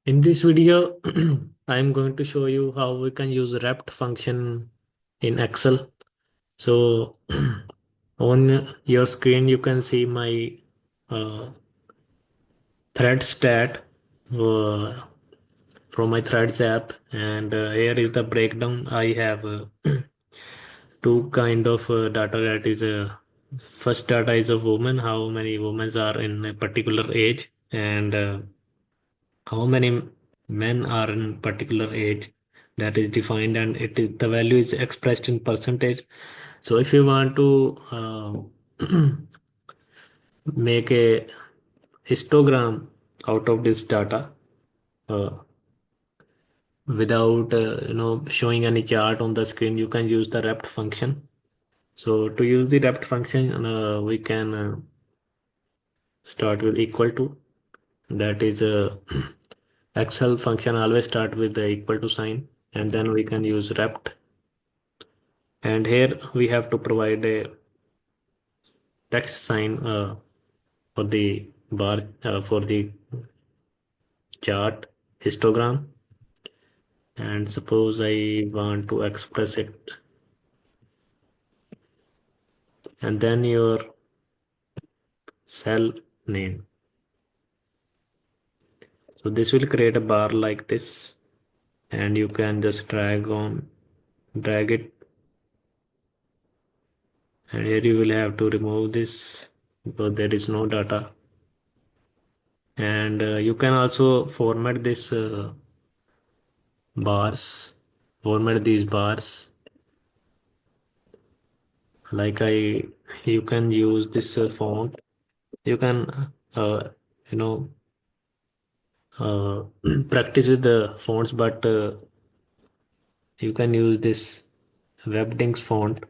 In this video, I am going to show you how we can use REPT function in Excel. So on your screen, you can see my uh, thread stat uh, from my threads app. And here is the breakdown. I have two kind of data. That is first data is of women, how many women are in a particular age, and how many men are in particular age, that is defined, and it is the value is expressed in percentage. So if you want to make a histogram out of this data uh, without showing any chart on the screen, you can use the rept function. So to use the rept function, we can start with equal to. That is a excel function always start with the equal to sign, and then we can use rept. And here we have to provide a text sign for the bar, for the chart histogram. And suppose I want to express it, and then your cell name. So this will create a bar like this, and you can just drag it, and here you will have to remove this because there is no data. And you can also format this bars, format these bars. Like you can use this font. You can you know uh, practice with the fonts, but you can use this webdings font,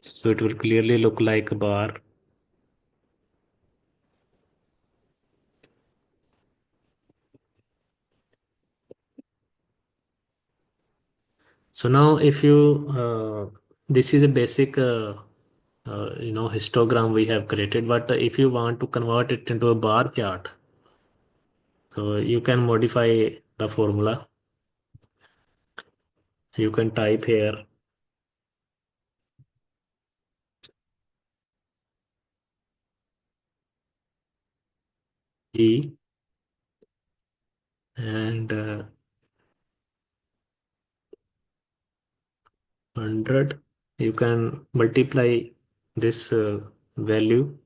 so it will clearly look like a bar. So now if you this is a basic histogram we have created, but if you want to convert it into a bar chart, so you can modify the formula. You can type here G, and 100. You can multiply this value,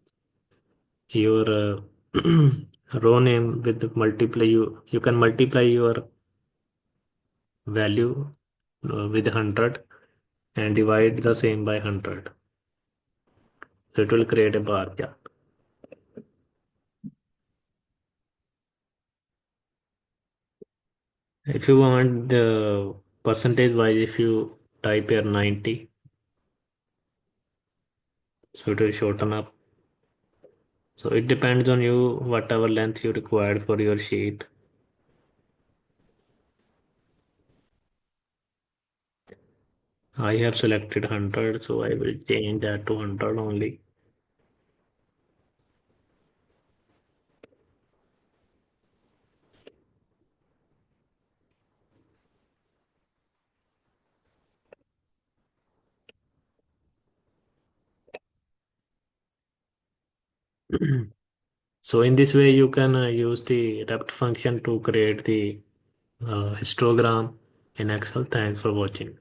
your row name with the multiply. You can multiply your value with 100 and divide the same by 100. So it will create a bar chart. If you want percentage wise, if you type here 90, so it will shorten up. So it depends on you, whatever length you required for your sheet. I have selected 100, so I will change that to 100 only. So in this way, you can use the rept function to create the histogram in Excel. Thanks for watching.